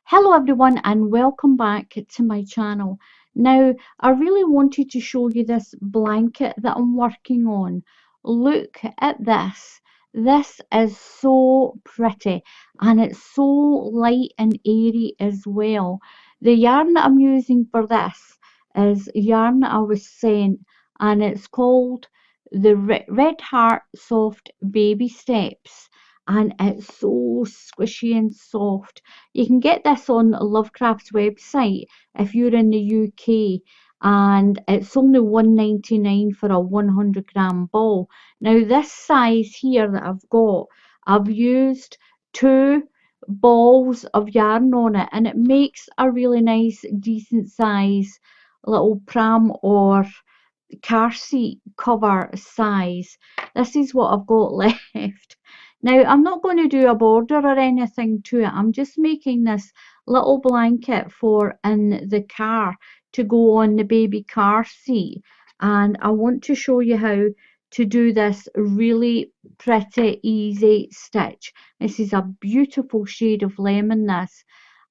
Hello everyone and welcome back to my channel. Now I really wanted to show you this blanket that I'm working on. Look at this. This is so pretty and it's so light and airy as well. The yarn that I'm using for this is yarn that I was sent and it's called the Red Heart Soft Baby Steps and it's so squishy and soft. You can get this on Lovecraft's website if you're in the UK, and it's only £1.99 for a 100-gram ball. Now this size here that I've used two balls of yarn on it, and it makes a really nice decent size little pram or car seat cover size. This is what I've got left. Now I'm not going to do a border or anything to it. I'm just making this little blanket for in the car to go on the baby car seat, and I want to show you how to do this really pretty easy stitch. This is a beautiful shade of lemon, this,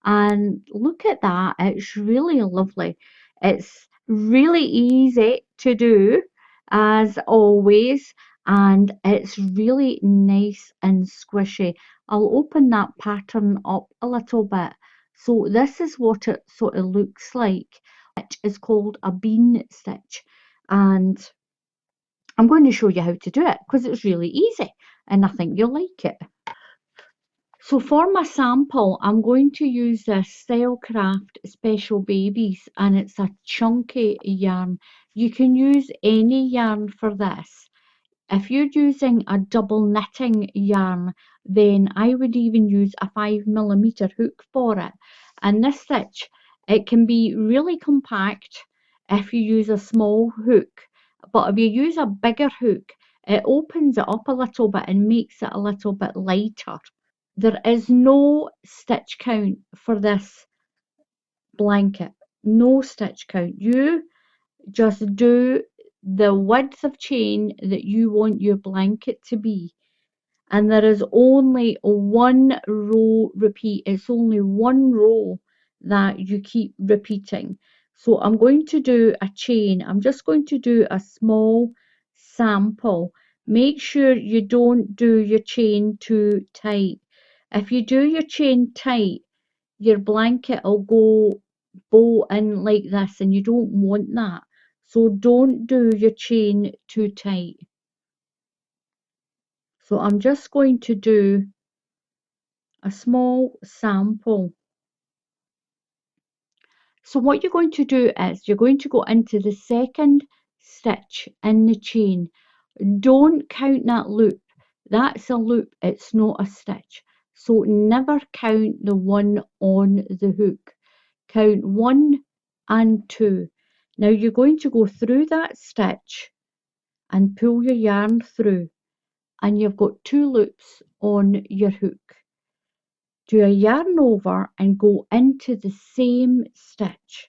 and look at that, it's really lovely. It's really easy to do as always, and it's really nice and squishy. I'll open that pattern up a little bit. So this is what it sort of looks like. It is called a bean stitch, and I'm going to show you how to do it because it's really easy and I think you'll like it. So for my sample, I'm going to use this Stylecraft Special Babies, and it's a chunky yarn. You can use any yarn for this. If you're using a double knitting yarn, then I would even use a 5mm hook for it. And this stitch, it can be really compact if you use a small hook, but if you use a bigger hook, it opens it up a little bit and makes it a little bit lighter. There is no stitch count for this blanket. No stitch count. You just do the width of chain that you want your blanket to be. And there is only one row repeat. It's only one row that you keep repeating. So I'm going to do a chain. I'm just going to do a small sample. Make sure you don't do your chain too tight. If you do your chain tight, your blanket will go bow in like this, and you don't want that. So don't do your chain too tight. So I'm just going to do a small sample. So what you're going to do is you're going to go into the second stitch in the chain. Don't count that loop. That's a loop, it's not a stitch. So never count the one on the hook. Count 1 and 2. Now you're going to go through that stitch and pull your yarn through, and you've got 2 loops on your hook. Do a yarn over and go into the same stitch.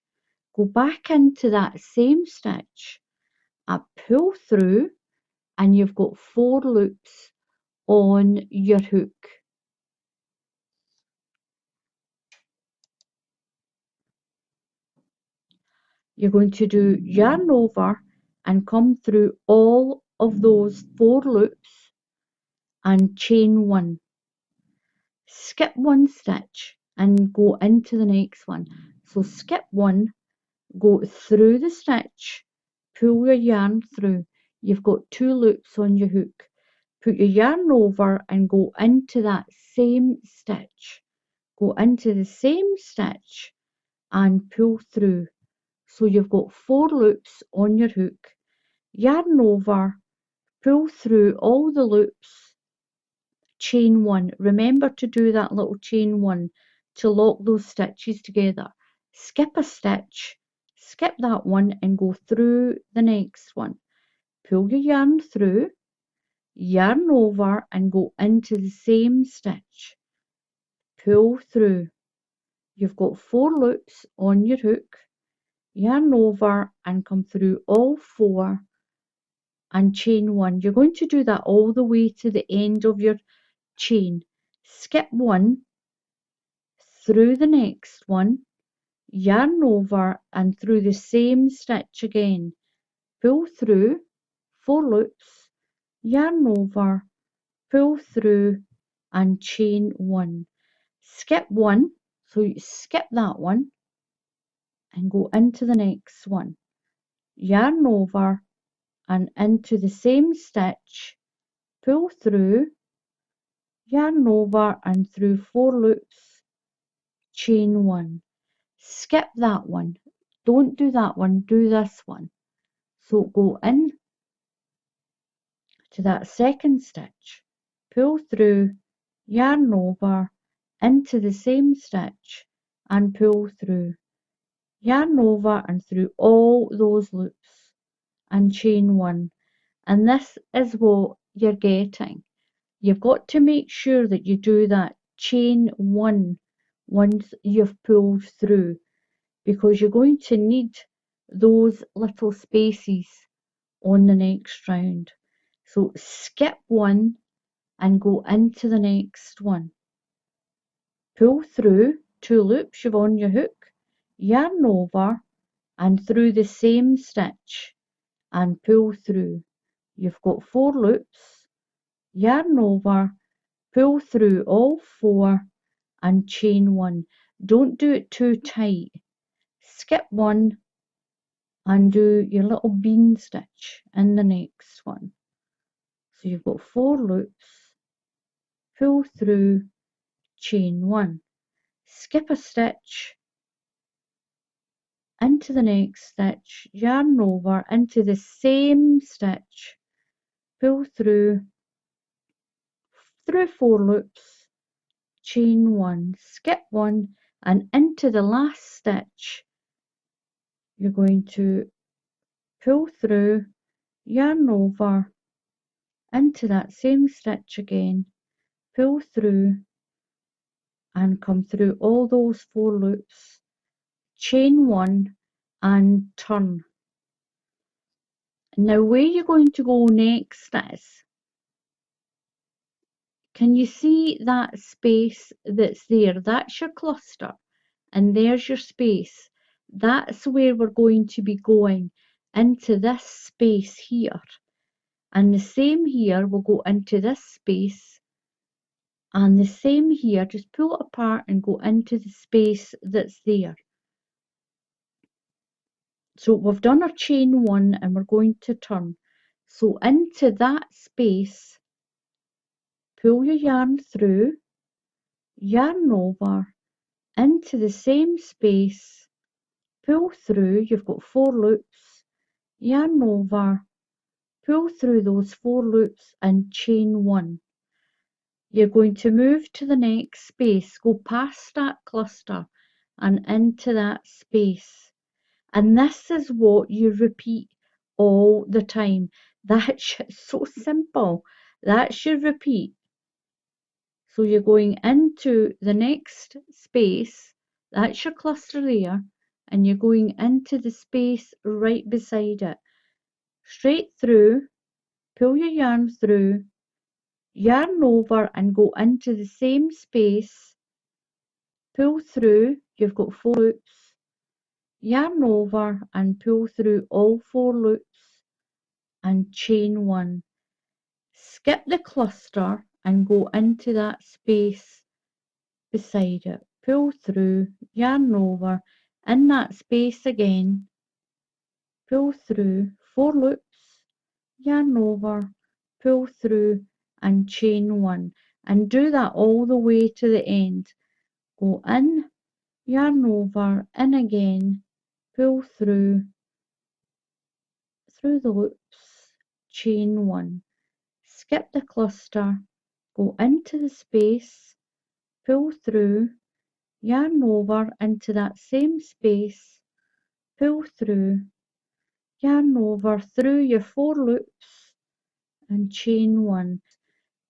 Go back into that same stitch, pull through, and you've got 4 loops on your hook. You're going to do yarn over and come through all of those 4 loops and chain 1. Skip 1 stitch and go into the next one. So skip 1, go through the stitch, pull your yarn through. You've got 2 loops on your hook. Put your yarn over and go into that same stitch. Go into the same stitch and pull through. So you've got 4 loops on your hook. Yarn over, pull through all the loops, chain 1. Remember to do that little chain 1 to lock those stitches together. Skip a stitch, skip that one and go through the next one. Pull your yarn through, yarn over and go into the same stitch. Pull through. You've got 4 loops on your hook. Yarn over and come through all 4 and chain 1. You're going to do that all the way to the end of your chain. Skip 1, through the next one, yarn over and through the same stitch again, pull through 4 loops, yarn over, pull through and chain 1. Skip 1, so you skip that one and go into the next one, yarn over and into the same stitch, pull through, yarn over and through 4 loops, chain 1. Skip that one, don't do that one, do this one. So go in to that second stitch, pull through, yarn over into the same stitch and pull through, yarn over and through all those loops and chain 1. And this is what you're getting. You've got to make sure that you do that chain 1 once you've pulled through, because you're going to need those little spaces on the next round. So skip 1 and go into the next one. Pull through 2 loops you've on your hook, yarn over and through the same stitch and pull through. You've got 4 loops, yarn over, pull through all 4 and chain 1. Don't do it too tight. Skip 1 and do your little bean stitch in the next one. So you've got 4 loops, pull through, chain 1. Skip a stitch into the next stitch, yarn over into the same stitch, pull through 4 loops, chain 1, skip 1 and into the last stitch you're going to pull through, yarn over into that same stitch again, pull through and come through all those 4 loops, chain 1 and turn. Now where you're going to go next is, can you see that space that's there? That's your cluster and there's your space. That's where we're going to be going, into this space here. And the same here, we'll go into this space, and the same here, just pull it apart and go into the space that's there. So we've done our chain 1 and we're going to turn. So into that space, pull your yarn through, yarn over, into the same space, pull through, you've got 4 loops, yarn over, pull through those 4 loops and chain 1. You're going to move to the next space, go past that cluster and into that space. And this is what you repeat all the time. That's so simple. That's your repeat. So you're going into the next space, that's your cluster there, and you're going into the space right beside it. Straight through, pull your yarn through, yarn over and go into the same space, pull through, you've got 4 loops, yarn over and pull through all 4 loops and chain 1. Skip the cluster and go into that space beside it, pull through, yarn over, in that space again, pull through 4 loops, yarn over, pull through and chain 1, and do that all the way to the end. Go in, yarn over, in again, pull through the loops, chain 1, skip the cluster, go into the space, pull through, yarn over into that same space, pull through, yarn over through your 4 loops and chain 1,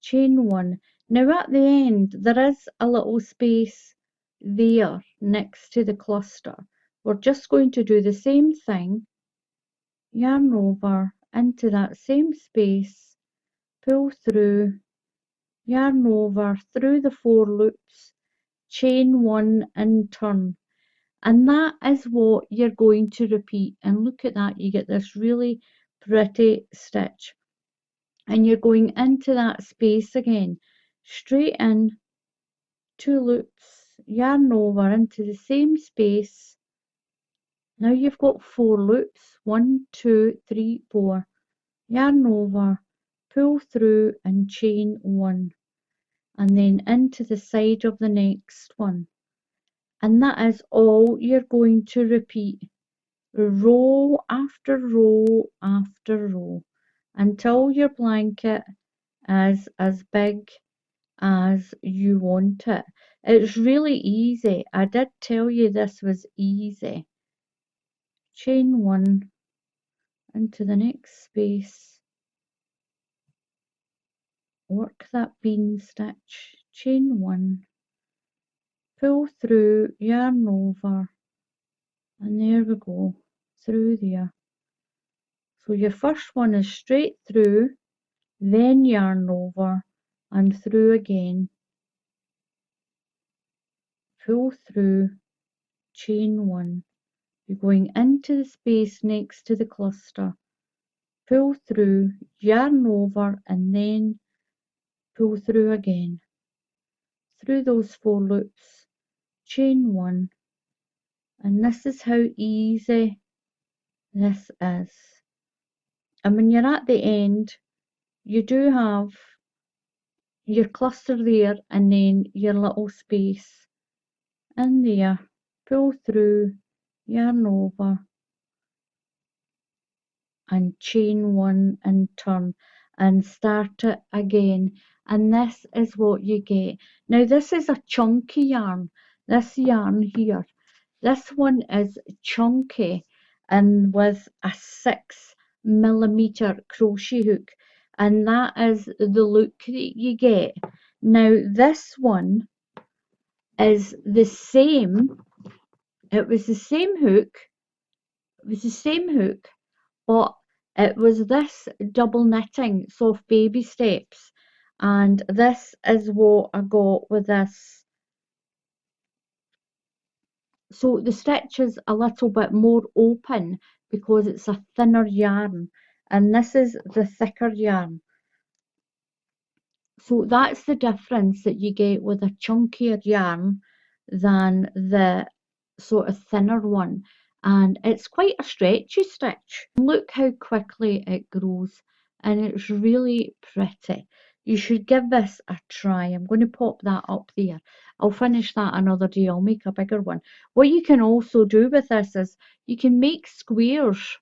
chain 1. Now at the end there is a little space there next to the cluster. We're just going to do the same thing, yarn over into that same space, pull through, yarn over through the 4 loops, chain 1 and turn. And that is what you're going to repeat. And look at that, you get this really pretty stitch. And you're going into that space again, straight in, 2 loops, yarn over into the same space. Now you've got 4 loops, 1, 2, 3, 4, yarn over, pull through and chain 1, and then into the side of the next one. And that is all you're going to repeat, row after row after row, until your blanket is as big as you want it. It's really easy. I did tell you this was easy. Chain 1 into the next space, work that bean stitch, chain 1, pull through, yarn over, and there we go, through there. So your first one is straight through, then yarn over and through again, pull through, chain 1. You're going into the space next to the cluster, pull through, yarn over, and then pull through again, through those 4 loops, chain 1, and this is how easy this is. And when you're at the end, you do have your cluster there and then your little space in there, pull through, yarn over, and chain 1 and turn and start it again. And this is what you get. Now this is a chunky yarn, this yarn here. This one is chunky and with a 6mm crochet hook, and that is the look that you get. Now this one is the same, it was the same hook, but it was this double knitting soft baby steps, and this is what I got with this. So the stitch is a little bit more open because it's a thinner yarn, and this is the thicker yarn. So that's the difference that you get with a chunkier yarn than the sort of thinner one. And it's quite a stretchy stitch. Look how quickly it grows, and it's really pretty. You should give this a try. I'm going to pop that up there. I'll finish that another day. I'll make a bigger one. What you can also do with this is you can make squares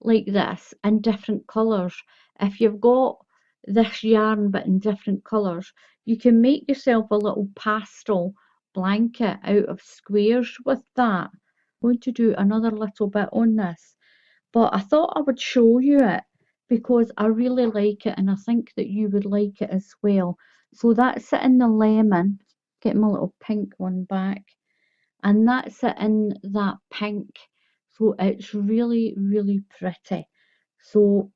like this in different colours. If you've got this yarn but in different colours, you can make yourself a little pastel blanket out of squares with that. I'm going to do another little bit on this, but I thought I would show you it because I really like it and I think that you would like it as well. So that's it in the lemon. Get my little pink one back, and that's it in that pink. So it's really, really pretty. So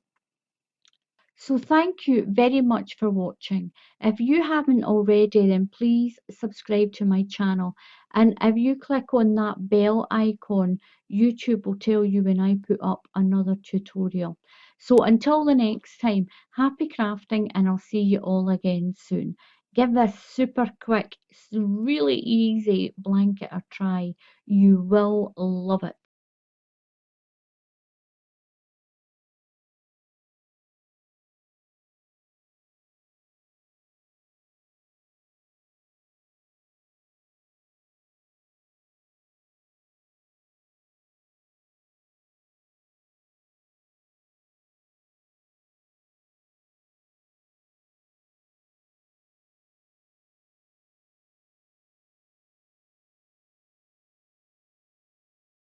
thank you very much for watching. If you haven't already, then please subscribe to my channel. And if you click on that bell icon, YouTube will tell you when I put up another tutorial. So until the next time, happy crafting, and I'll see you all again soon. Give this super quick, really easy blanket a try. You will love it.